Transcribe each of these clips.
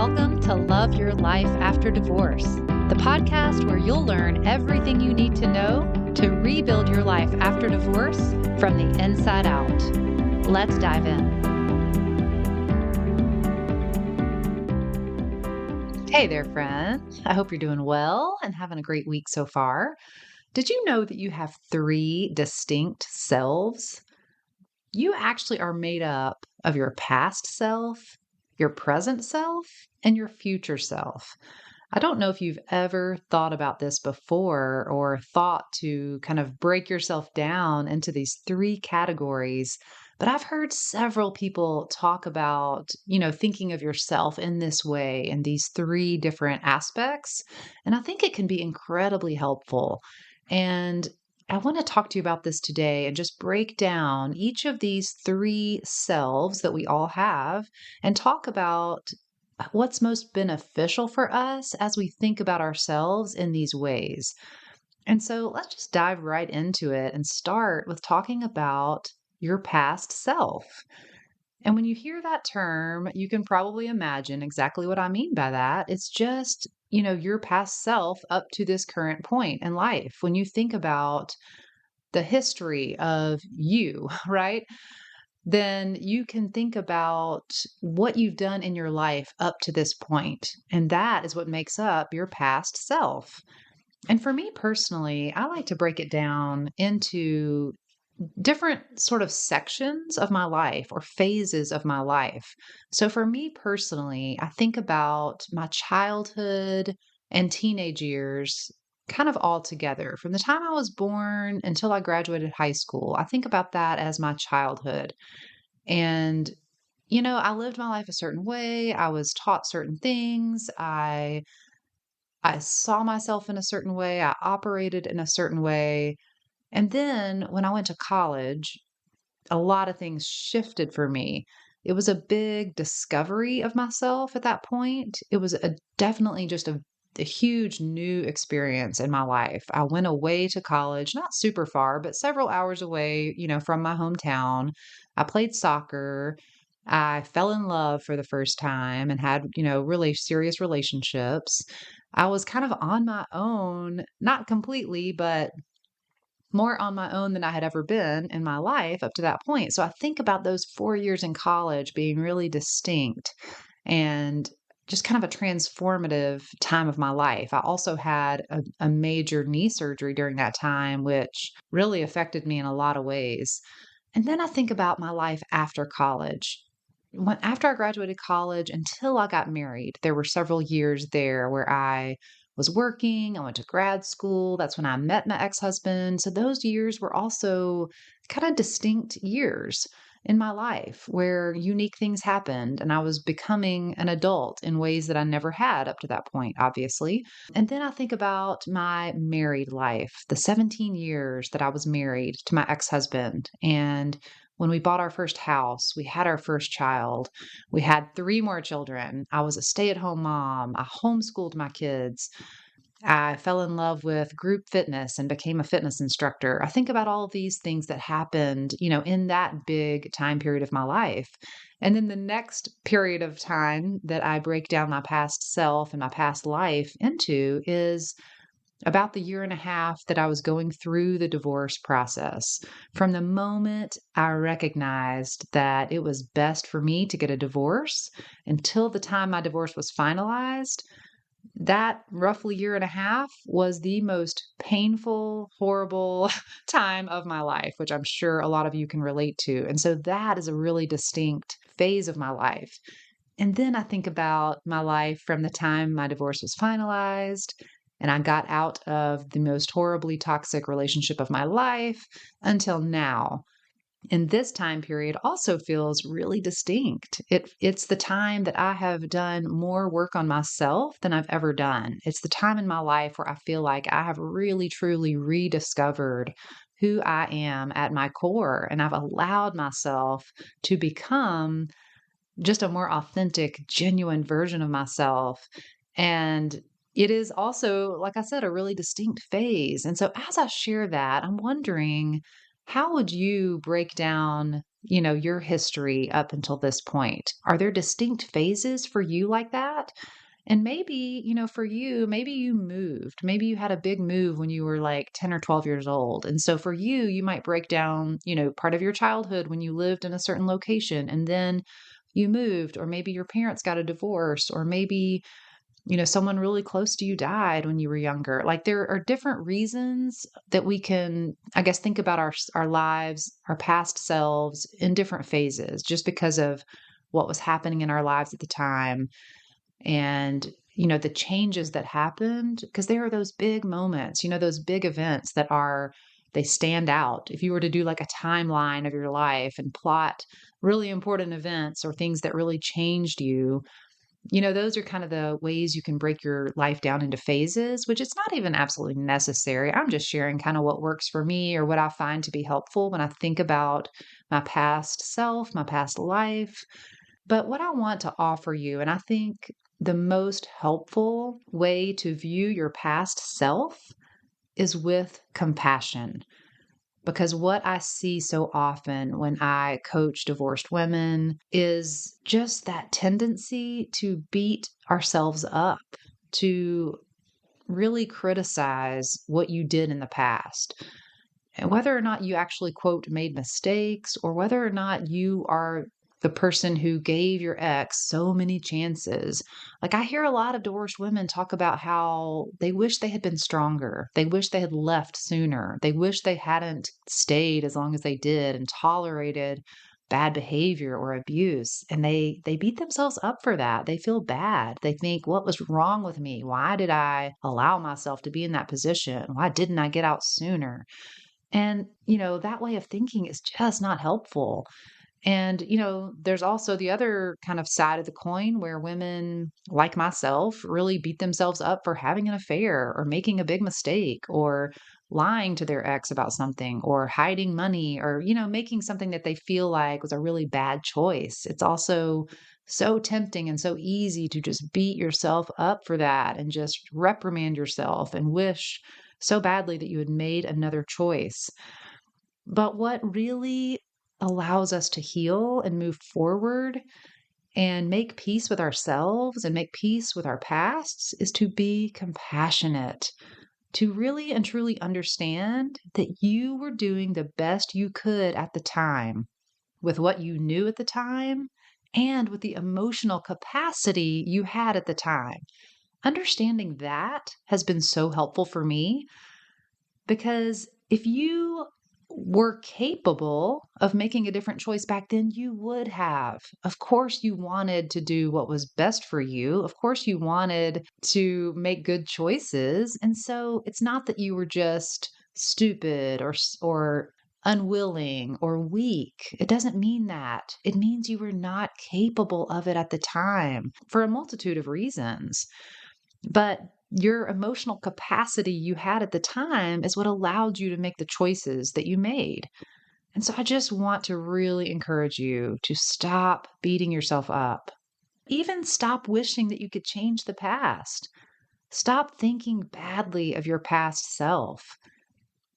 Welcome to Love Your Life After Divorce, the podcast where you'll learn everything you need to know to rebuild your life after divorce from the inside out. Let's dive in. Hey there, friend. I hope you're doing well and having a great week so far. Did you know that you have 3 distinct selves? You actually are made up of your past self, your present self, and your future self. I don't know if you've ever thought about this before or thought to kind of break yourself down into these 3 categories, but I've heard several people talk about, thinking of yourself in this way, in these 3 different aspects. And I think it can be incredibly helpful. And I want to talk to you about this today and just break down each of these 3 selves that we all have and talk about what's most beneficial for us as we think about ourselves in these ways. And so let's just dive right into it and start with talking about your past self. And when you hear that term, you can probably imagine exactly what I mean by that. It's just, your past self up to this current point in life. When you think about the history of you, right? Then you can think about what you've done in your life up to this point. And that is what makes up your past self. And for me personally, I like to break it down into different sort of sections of my life or phases of my life. So for me personally, I think about my childhood and teenage years kind of all together. From the time I was born until I graduated high school, I think about that as my childhood. And I lived my life a certain way. I was taught certain things. I saw myself in a certain way. I operated in a certain way. And then when I went to college, a lot of things shifted for me. It was a big discovery of myself at that point. It was definitely just a huge new experience in my life. I went away to college, not super far, but several hours away, from my hometown. I played soccer. I fell in love for the first time and had, really serious relationships. I was kind of on my own, not completely, but more on my own than I had ever been in my life up to that point. So I think about those 4 years in college being really distinct and just kind of a transformative time of my life. I also had a major knee surgery during that time, which really affected me in a lot of ways. And then I think about my life after college. After I graduated college until I got married, there were several years there where I was working. I went to grad school. That's when I met my ex-husband. So those years were also kind of distinct years in my life where unique things happened and I was becoming an adult in ways that I never had up to that point, obviously. And then I think about my married life, the 17 years that I was married to my ex-husband. And when we bought our first house, we had our first child. We had 3 more children. I was a stay-at-home mom. I homeschooled my kids. I fell in love with group fitness and became a fitness instructor. I think about all of these things that happened, in that big time period of my life. And then the next period of time that I break down my past self and my past life into is about the year and a half that I was going through the divorce process. From the moment I recognized that it was best for me to get a divorce until the time my divorce was finalized, that roughly year and a half was the most painful, horrible time of my life, which I'm sure a lot of you can relate to. And so that is a really distinct phase of my life. And then I think about my life from the time my divorce was finalized and I got out of the most horribly toxic relationship of my life until now. And this time period also feels really distinct. It's the time that I have done more work on myself than I've ever done. It's the time in my life where I feel like I have really, truly rediscovered who I am at my core. And I've allowed myself to become just a more authentic, genuine version of myself. And it is also, like I said, a really distinct phase. And so as I share that, I'm wondering, how would you break down your history up until this point? Are there distinct phases for you like that? And maybe, for you, maybe you moved. Maybe you had a big move when you were like 10 or 12 years old. And so for you, you might break down, part of your childhood when you lived in a certain location and then you moved, or maybe your parents got a divorce, or maybe, someone really close to you died when you were younger. Like there are different reasons that we can, I guess, think about our lives, our past selves in different phases just because of what was happening in our lives at the time and the changes that happened because there are those big moments, those big events that are they stand out. If you were to do like a timeline of your life and plot really important events or things that really changed you, those are kind of the ways you can break your life down into phases, which it's not even absolutely necessary. I'm just sharing kind of what works for me or what I find to be helpful when I think about my past self, my past life. But what I want to offer you, and I think the most helpful way to view your past self is with compassion. Because what I see so often when I coach divorced women is just that tendency to beat ourselves up, to really criticize what you did in the past. And whether or not you actually, quote, made mistakes, or whether or not you are the person who gave your ex so many chances. Like, I hear a lot of divorced women talk about how they wish they had been stronger. They wish they had left sooner. They wish they hadn't stayed as long as they did and tolerated bad behavior or abuse. And they beat themselves up for that. They feel bad. They think, what was wrong with me? Why did I allow myself to be in that position? Why didn't I get out sooner? And, that way of thinking is just not helpful. And, there's also the other kind of side of the coin where women like myself really beat themselves up for having an affair or making a big mistake or lying to their ex about something or hiding money or, making something that they feel like was a really bad choice. It's also so tempting and so easy to just beat yourself up for that and just reprimand yourself and wish so badly that you had made another choice. But what really allows us to heal and move forward and make peace with ourselves and make peace with our pasts is to be compassionate, to really and truly understand that you were doing the best you could at the time with what you knew at the time and with the emotional capacity you had at the time. Understanding that has been so helpful for me because if you were capable of making a different choice back then, you would have. Of course, you wanted to do what was best for you. Of course, you wanted to make good choices. And so it's not that you were just stupid or unwilling or weak. It doesn't mean that. It means you were not capable of it at the time for a multitude of reasons. But your emotional capacity you had at the time is what allowed you to make the choices that you made. And so I just want to really encourage you to stop beating yourself up. Even stop wishing that you could change the past. Stop thinking badly of your past self.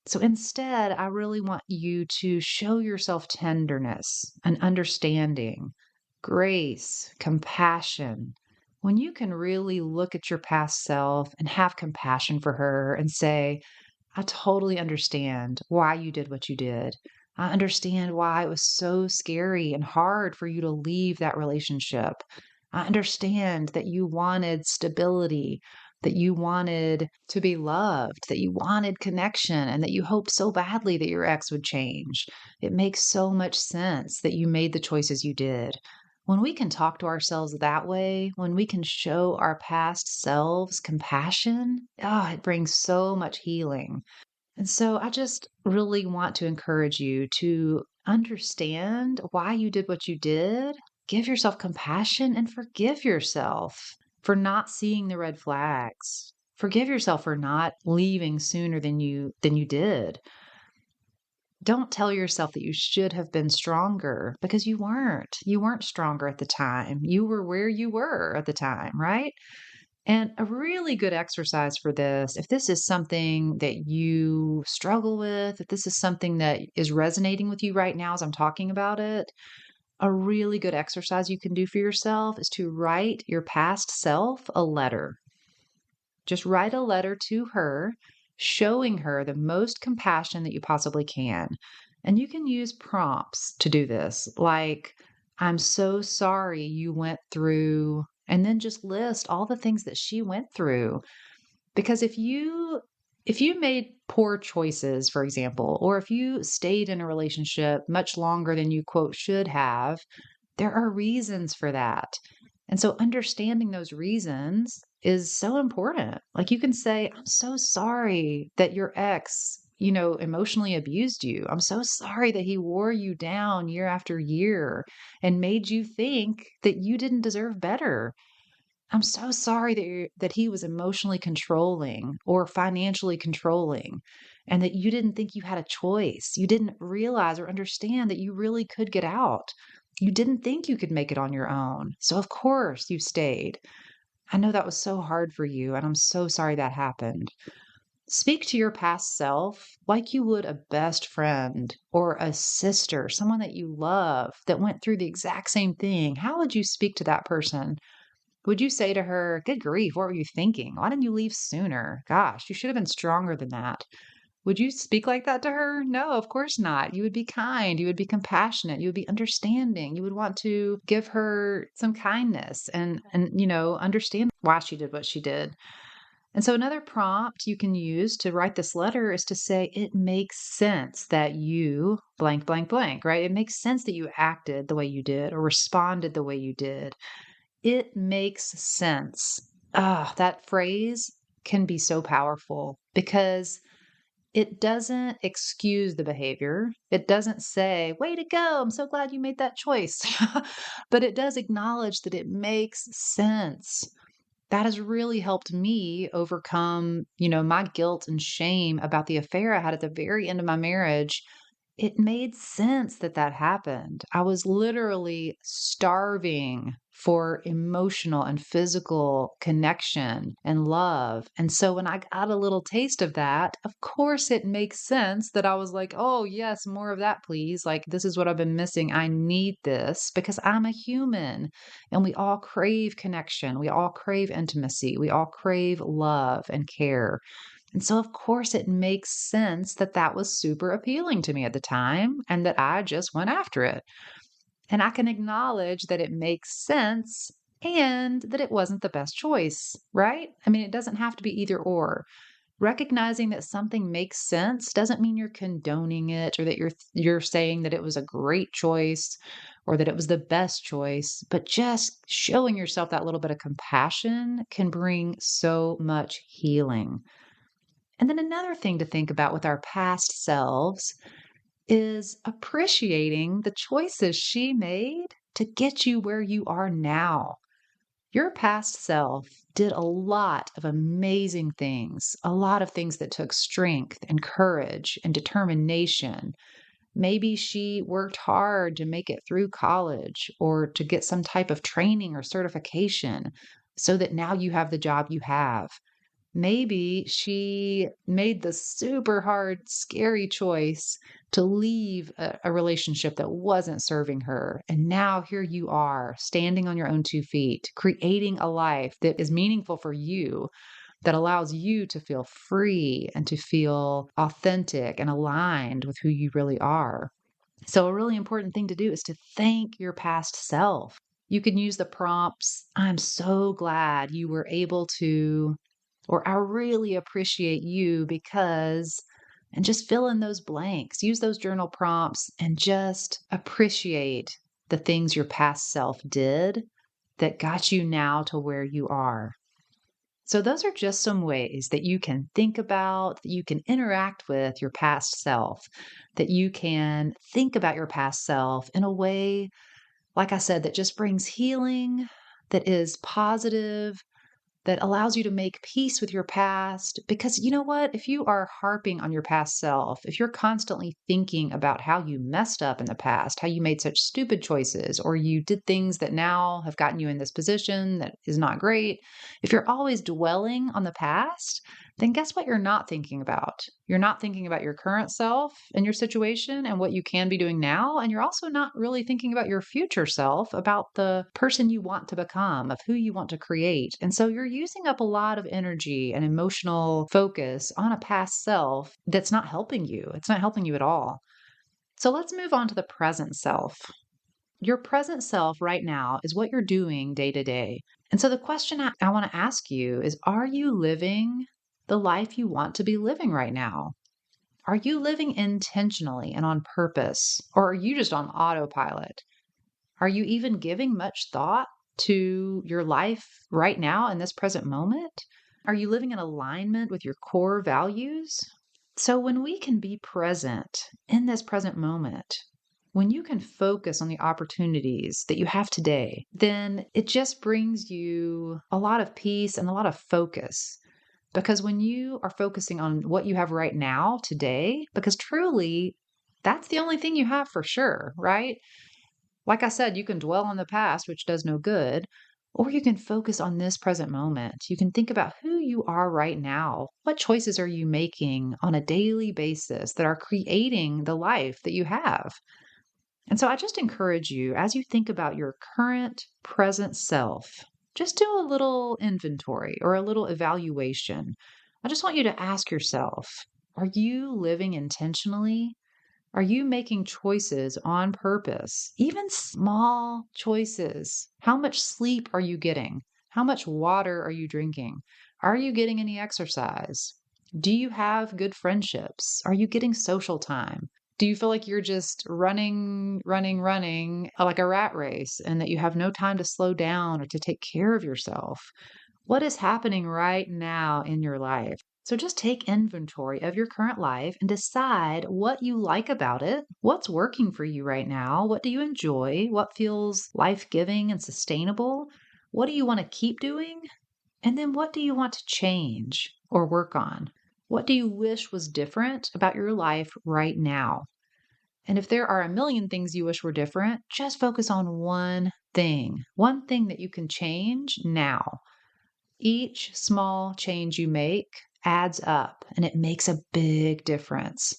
So instead, I really want you to show yourself tenderness and understanding, grace, compassion. When you can really look at your past self and have compassion for her and say, I totally understand why you did what you did. I understand why it was so scary and hard for you to leave that relationship. I understand that you wanted stability, that you wanted to be loved, that you wanted connection, and that you hoped so badly that your ex would change. It makes so much sense that you made the choices you did. When we can talk to ourselves that way, when we can show our past selves compassion, it brings so much healing. And so I just really want to encourage you to understand why you did what you did, give yourself compassion, and forgive yourself for not seeing the red flags. Forgive yourself for not leaving sooner than you did. Don't tell yourself that you should have been stronger because you weren't. You weren't stronger at the time. You were where you were at the time, right? And a really good exercise for this, if this is something that you struggle with, if this is something that is resonating with you right now as I'm talking about it, a really good exercise you can do for yourself is to write your past self a letter. Just write a letter to her, showing her the most compassion that you possibly can. And you can use prompts to do this, like, I'm so sorry you went through, and then just list all the things that she went through. Because if you made poor choices, for example, or if you stayed in a relationship much longer than you quote should have, there are reasons for that. And so understanding those reasons is so important. Like you can say, I'm so sorry that your ex, emotionally abused you. I'm so sorry that he wore you down year after year and made you think that you didn't deserve better. I'm so sorry that he was emotionally controlling or financially controlling and that you didn't think you had a choice. You didn't realize or understand that you really could get out. You didn't think you could make it on your own. So of course you stayed. I know that was so hard for you and I'm so sorry that happened. Speak to your past self like you would a best friend or a sister, someone that you love that went through the exact same thing. How would you speak to that person? Would you say to her, "Good grief, what were you thinking? Why didn't you leave sooner? Gosh, you should have been stronger than that." Would you speak like that to her? No, of course not. You would be kind, you would be compassionate, you would be understanding. You would want to give her some kindness and understand why she did what she did. And so another prompt you can use to write this letter is to say, it makes sense that you blank, blank, blank, right? It makes sense that you acted the way you did or responded the way you did. It makes sense. Ah, that phrase can be so powerful because it doesn't excuse the behavior. It doesn't say, way to go, I'm so glad you made that choice. But it does acknowledge that it makes sense. That has really helped me overcome, my guilt and shame about the affair I had at the very end of my marriage. It made sense that that happened. I was literally starving for emotional and physical connection and love. And so when I got a little taste of that, of course it makes sense that I was like, oh, yes, more of that, please. Like, this is what I've been missing. I need this because I'm a human and we all crave connection. We all crave intimacy. We all crave love and care. And so, of course, it makes sense that that was super appealing to me at the time and that I just went after it. And I can acknowledge that it makes sense and that it wasn't the best choice, right? I mean, it doesn't have to be either or. Recognizing that something makes sense doesn't mean you're condoning it or that you're saying that it was a great choice or that it was the best choice, but just showing yourself that little bit of compassion can bring so much healing. And then another thing to think about with our past selves is appreciating the choices she made to get you where you are now. Your past self did a lot of amazing things, a lot of things that took strength and courage and determination. Maybe she worked hard to make it through college or to get some type of training or certification so that now you have the job you have. Maybe she made the super hard, scary choice to leave a relationship that wasn't serving her. And now here you are, standing on your own 2 feet, creating a life that is meaningful for you, that allows you to feel free and to feel authentic and aligned with who you really are. So, a really important thing to do is to thank your past self. You can use the prompts, I'm so glad you were able to, or I really appreciate you because, and just fill in those blanks. Use those journal prompts and just appreciate the things your past self did that got you now to where you are. So, those are just some ways that you can think about, that you can interact with your past self, that you can think about your past self in a way, like I said, that just brings healing, that is positive, that allows you to make peace with your past. Because you know what? If you are harping on your past self, if you're constantly thinking about how you messed up in the past, how you made such stupid choices, or you did things that now have gotten you in this position that is not great, if you're always dwelling on the past, then guess what you're not thinking about? You're not thinking about your current self and your situation and what you can be doing now. And you're also not really thinking about your future self, about the person you want to become, of who you want to create. And so you're using up a lot of energy and emotional focus on a past self that's not helping you. It's not helping you at all. So let's move on to the present self. Your present self right now is what you're doing day to day. And so the question I want to ask you is, are you living the life you want to be living right now? Are you living intentionally and on purpose, or are you just on autopilot? Are you even giving much thought to your life right now in this present moment? Are you living in alignment with your core values? So, when we can be present in this present moment, when you can focus on the opportunities that you have today, then it just brings you a lot of peace and a lot of focus. Because when you are focusing on what you have right now, today, because truly, that's the only thing you have for sure, right? Like I said, you can dwell on the past, which does no good, or you can focus on this present moment. You can think about who you are right now. What choices are you making on a daily basis that are creating the life that you have? And so I just encourage you, as you think about your current present self, just do a little inventory or a little evaluation. I just want you to ask yourself, are you living intentionally? Are you making choices on purpose? Even small choices. How much sleep are you getting? How much water are you drinking? Are you getting any exercise? Do you have good friendships? Are you getting social time? Do you feel like you're just running like a rat race and that you have no time to slow down or to take care of yourself? What is happening right now in your life? So just take inventory of your current life and decide what you like about it. What's working for you right now? What do you enjoy? What feels life giving and sustainable? What do you want to keep doing? And then what do you want to change or work on? What do you wish was different about your life right now? And if there are a million things you wish were different, just focus on one thing that you can change now. Each small change you make adds up and it makes a big difference.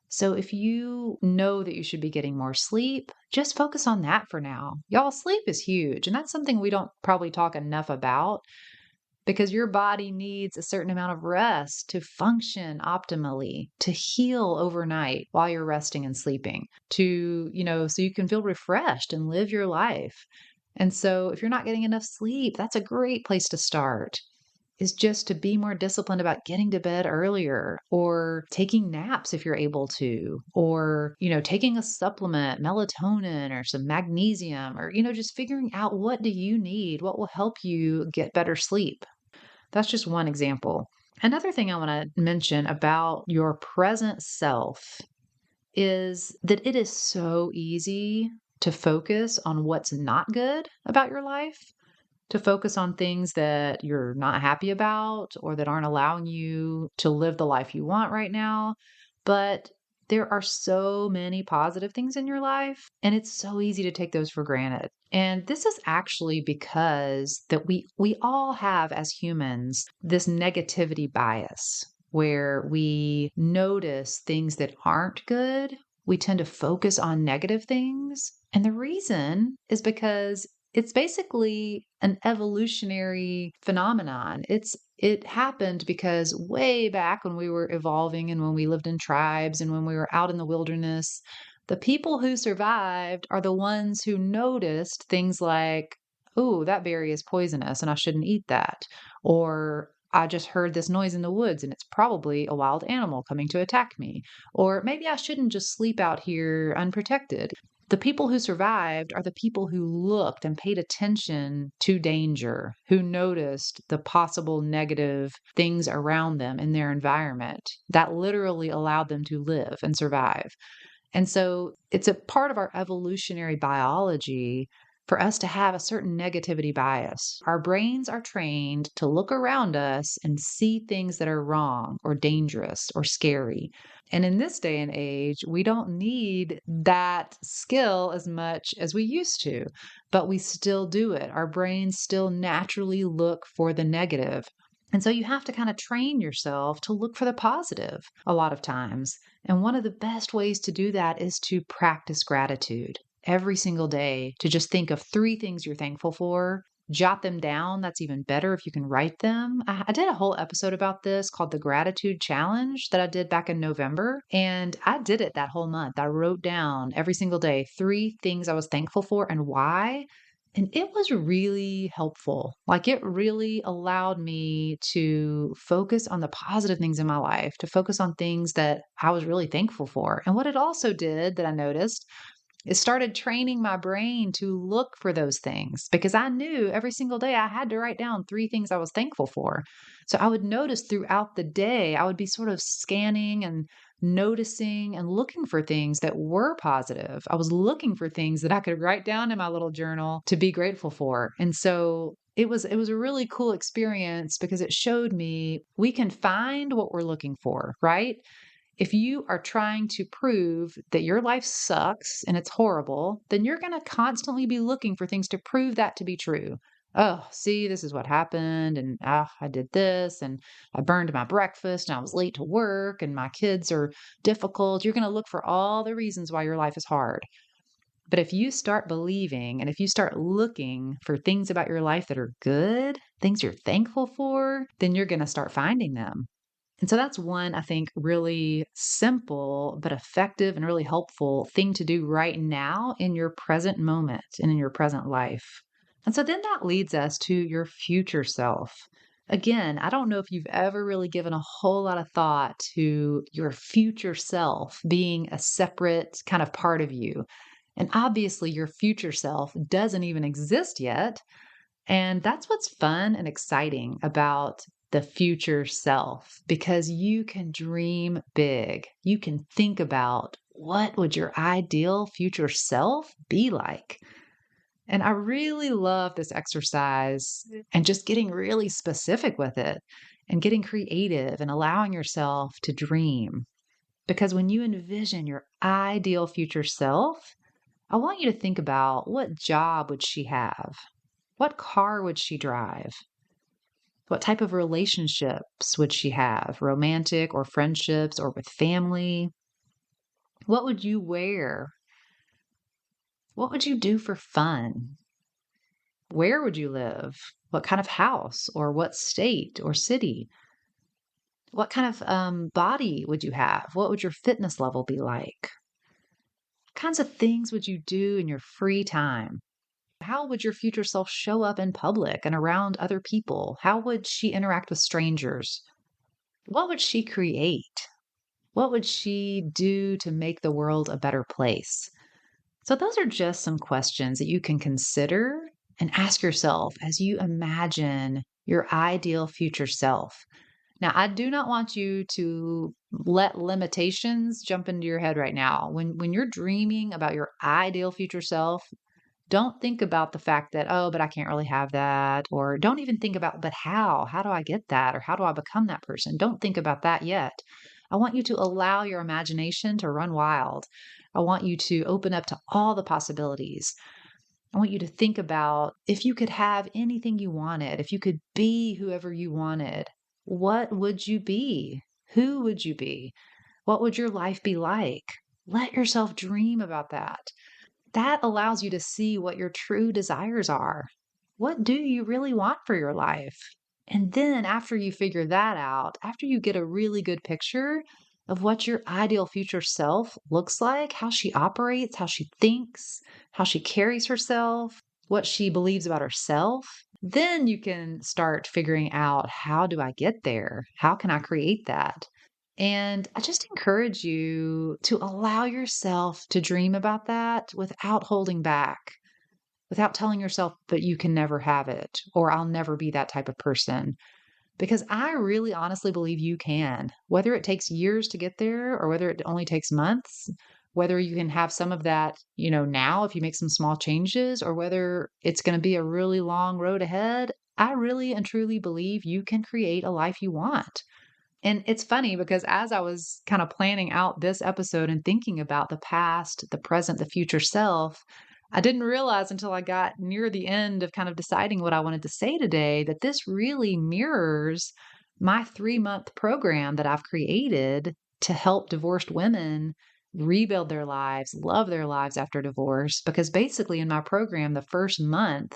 So if you know that you should be getting more sleep, just focus on that for now. Y'all, sleep is huge. And that's something we don't probably talk enough about because your body needs a certain amount of rest to function optimally, to heal overnight while you're resting and sleeping, so you can feel refreshed and live your life. And so if you're not getting enough sleep, that's a great place to start. Is just to be more disciplined about getting to bed earlier or taking naps if you're able to, or, taking a supplement, melatonin or some magnesium, or, just figuring out what do you need? What will help you get better sleep? That's just one example. Another thing I want to mention about your present self is that it is so easy to focus on what's not good about your life, to focus on things that you're not happy about or that aren't allowing you to live the life you want right now. But there are so many positive things in your life, and it's so easy to take those for granted. And this is actually because that we all have as humans this negativity bias where we notice things that aren't good. We tend to focus on negative things. And the reason is because it's basically an evolutionary phenomenon. It happened because way back when we were evolving and when we lived in tribes and when we were out in the wilderness, the people who survived are the ones who noticed things like, oh, that berry is poisonous and I shouldn't eat that. Or I just heard this noise in the woods and it's probably a wild animal coming to attack me. Or maybe I shouldn't just sleep out here unprotected. The people who survived are the people who looked and paid attention to danger, who noticed the possible negative things around them in their environment that literally allowed them to live and survive. And so it's a part of our evolutionary biology for us to have a certain negativity bias. Our brains are trained to look around us and see things that are wrong or dangerous or scary. And in this day and age, we don't need that skill as much as we used to, but we still do it. Our brains still naturally look for the negative. And so you have to kind of train yourself to look for the positive a lot of times. And one of the best ways to do that is to practice gratitude every single day, to just think of three things you're thankful for. Jot them down. That's even better if you can write them. I did a whole episode about this called the Gratitude Challenge that I did back in November. And I did it that whole month. I wrote down every single day three things I was thankful for and why. And it was really helpful. Like it really allowed me to focus on the positive things in my life, to focus on things that I was really thankful for. And what it also did that I noticed, it started training my brain to look for those things because I knew every single day I had to write down three things I was thankful for. So I would notice throughout the day, I would be sort of scanning and noticing and looking for things that were positive. I was looking for things that I could write down in my little journal to be grateful for. And so it was a really cool experience because it showed me we can find what we're looking for, right? If you are trying to prove that your life sucks and it's horrible, then you're going to constantly be looking for things to prove that to be true. Oh, see, this is what happened. And I did this and I burned my breakfast and I was late to work and my kids are difficult. You're going to look for all the reasons why your life is hard. But if you start believing and if you start looking for things about your life that are good, things you're thankful for, then you're going to start finding them. And so that's one, I think, really simple but effective and really helpful thing to do right now in your present moment and in your present life. And so then that leads us to your future self. Again, I don't know if you've ever really given a whole lot of thought to your future self being a separate kind of part of you. And obviously, your future self doesn't even exist yet. And that's what's fun and exciting about the future self because you can dream big. You can think about what would your ideal future self be like? And I really love this exercise and just getting really specific with it and getting creative and allowing yourself to dream. Because when you envision your ideal future self, I want you to think about what job would she have? What car would she drive? What type of relationships would she have? Romantic or friendships or with family? What would you wear? What would you do for fun? Where would you live? What kind of house or what state or city? What kind of body would you have? What would your fitness level be like? What kinds of things would you do in your free time? How would your future self show up in public and around other people? How would she interact with strangers? What would she create? What would she do to make the world a better place? So, those are just some questions that you can consider and ask yourself as you imagine your ideal future self. Now, I do not want you to let limitations jump into your head right now. When you're dreaming about your ideal future self, don't think about the fact that, oh, but I can't really have that. Or don't even think about, but how? How do I get that? Or how do I become that person? Don't think about that yet. I want you to allow your imagination to run wild. I want you to open up to all the possibilities. I want you to think about if you could have anything you wanted, if you could be whoever you wanted, what would you be? Who would you be? What would your life be like? Let yourself dream about that. That allows you to see what your true desires are. What do you really want for your life? And then after you figure that out, after you get a really good picture of what your ideal future self looks like, how she operates, how she thinks, how she carries herself, what she believes about herself, then you can start figuring out, how do I get there? How can I create that? And I just encourage you to allow yourself to dream about that without holding back, without telling yourself, but you can never have it, or I'll never be that type of person. Because I really honestly believe you can, whether it takes years to get there or whether it only takes months. whether you can have some of that, now if you make some small changes, or whether it's going to be a really long road ahead, I really and truly believe you can create a life you want. And it's funny because as I was kind of planning out this episode and thinking about the past, the present, the future self, I didn't realize until I got near the end of kind of deciding what I wanted to say today that this really mirrors my 3-month program that I've created to help divorced women rebuild their lives, love their lives after divorce. Because basically, in my program, the first month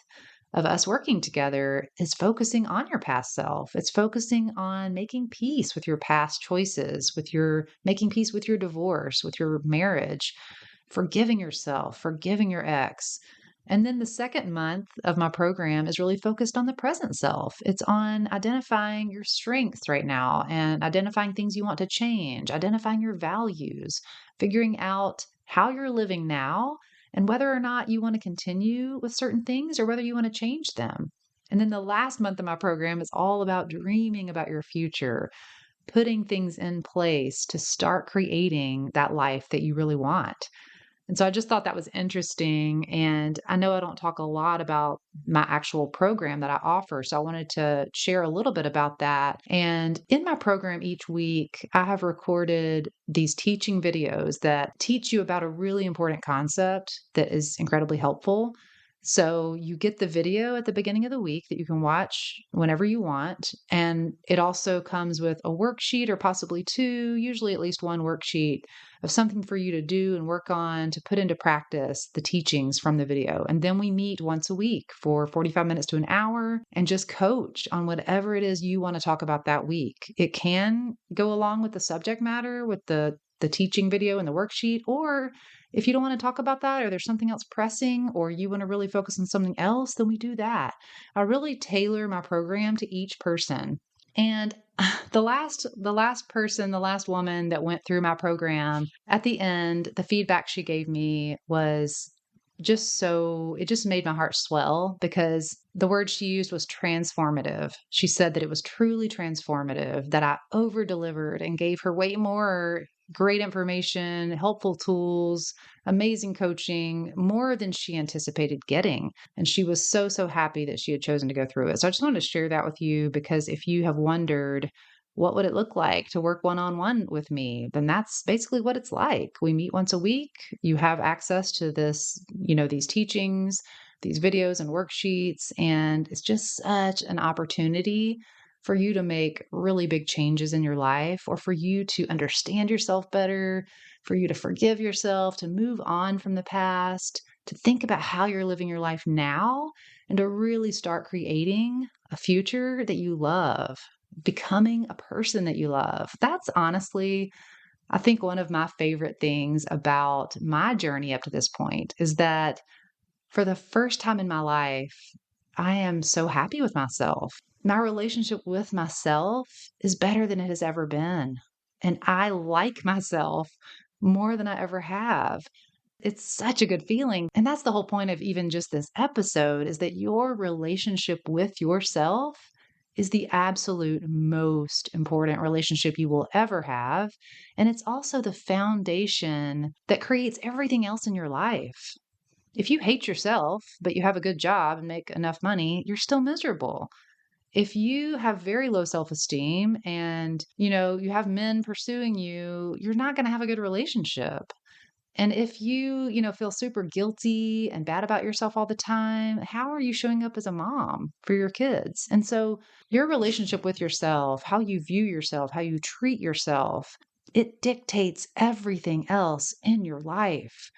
of us working together is focusing on your past self. It's focusing on making peace with your past choices, with your making peace with your divorce, with your marriage, forgiving yourself, forgiving your ex. And then the second month of my program is really focused on the present self. It's on identifying your strengths right now and identifying things you want to change, identifying your values, figuring out how you're living now and whether or not you want to continue with certain things or whether you want to change them. And then the last month of my program is all about dreaming about your future, putting things in place to start creating that life that you really want. And so I just thought that was interesting. And I know I don't talk a lot about my actual program that I offer. So I wanted to share a little bit about that. And in my program each week, I have recorded these teaching videos that teach you about a really important concept that is incredibly helpful. So you get the video at the beginning of the week that you can watch whenever you want. And it also comes with a worksheet or possibly two, usually at least one worksheet of something for you to do and work on to put into practice the teachings from the video. And then we meet once a week for 45 minutes to an hour and just coach on whatever it is you want to talk about that week. It can go along with the subject matter, with the teaching video and the worksheet, or if you don't want to talk about that, or there's something else pressing, or you want to really focus on something else, then we do that. I really tailor my program to each person. And the last person, the last woman that went through my program, at the end, the feedback she gave me was it just made my heart swell because the word she used was transformative. She said that it was truly transformative, that I over delivered and gave her way more great information, helpful tools, amazing coaching, more than she anticipated getting. And she was so, so happy that she had chosen to go through it. So I just wanted to share that with you because if you have wondered, what would it look like to work one-on-one with me? Then that's basically what it's like. We meet once a week. You have access to these teachings, these videos and worksheets, and it's just such an opportunity for you to make really big changes in your life, or for you to understand yourself better, for you to forgive yourself, to move on from the past, to think about how you're living your life now, and to really start creating a future that you love, becoming a person that you love. That's honestly, I think, one of my favorite things about my journey up to this point is that for the first time in my life, I am so happy with myself. My relationship with myself is better than it has ever been. And I like myself more than I ever have. It's such a good feeling. And that's the whole point of even just this episode is that your relationship with yourself is the absolute most important relationship you will ever have. And it's also the foundation that creates everything else in your life. If you hate yourself, but you have a good job and make enough money, you're still miserable. If you have very low self-esteem and, you have men pursuing you, you're not going to have a good relationship. And if you feel super guilty and bad about yourself all the time, how are you showing up as a mom for your kids? And so your relationship with yourself, how you view yourself, how you treat yourself, it dictates everything else in your life.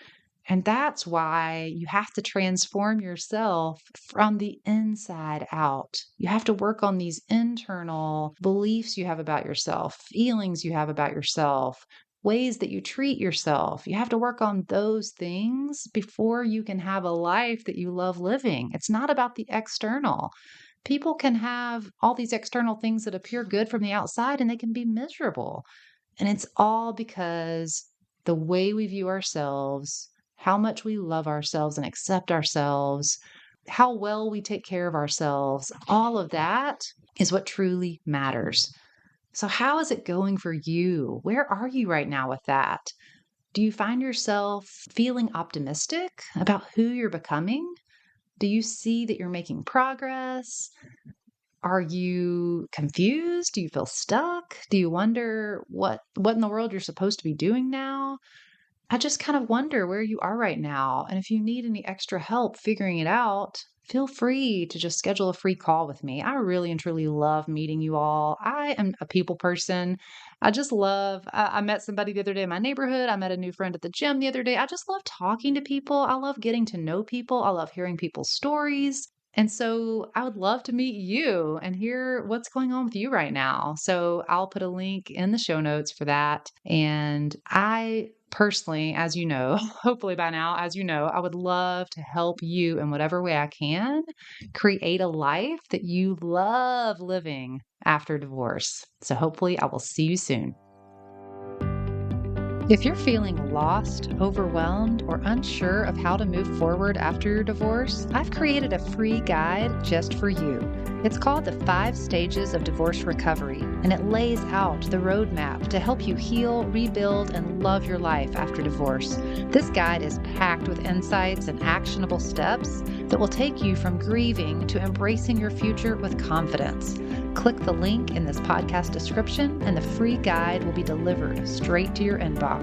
And that's why you have to transform yourself from the inside out. You have to work on these internal beliefs you have about yourself, feelings you have about yourself, ways that you treat yourself. You have to work on those things before you can have a life that you love living. It's not about the external. People can have all these external things that appear good from the outside and they can be miserable. And it's all because the way we view ourselves, how much we love ourselves and accept ourselves, how well we take care of ourselves, all of that is what truly matters. So, how is it going for you? Where are you right now with that? Do you find yourself feeling optimistic about who you're becoming? Do you see that you're making progress? Are you confused? Do you feel stuck? Do you wonder what in the world you're supposed to be doing now? I just kind of wonder where you are right now. And if you need any extra help figuring it out, feel free to just schedule a free call with me. I really and truly love meeting you all. I am a people person. I just love, I met somebody the other day in my neighborhood. I met a new friend at the gym the other day. I just love talking to people. I love getting to know people. I love hearing people's stories. And so I would love to meet you and hear what's going on with you right now. So I'll put a link in the show notes for that. And I personally, as you know, hopefully by now, as you know, I would love to help you in whatever way I can create a life that you love living after divorce. So hopefully I will see you soon. If you're feeling lost, overwhelmed, or unsure of how to move forward after your divorce, I've created a free guide just for you. It's called the 5 Stages of Divorce Recovery, and it lays out the roadmap to help you heal, rebuild, and love your life after divorce. This guide is packed with insights and actionable steps that will take you from grieving to embracing your future with confidence. Click the link in this podcast description, and the free guide will be delivered straight to your inbox.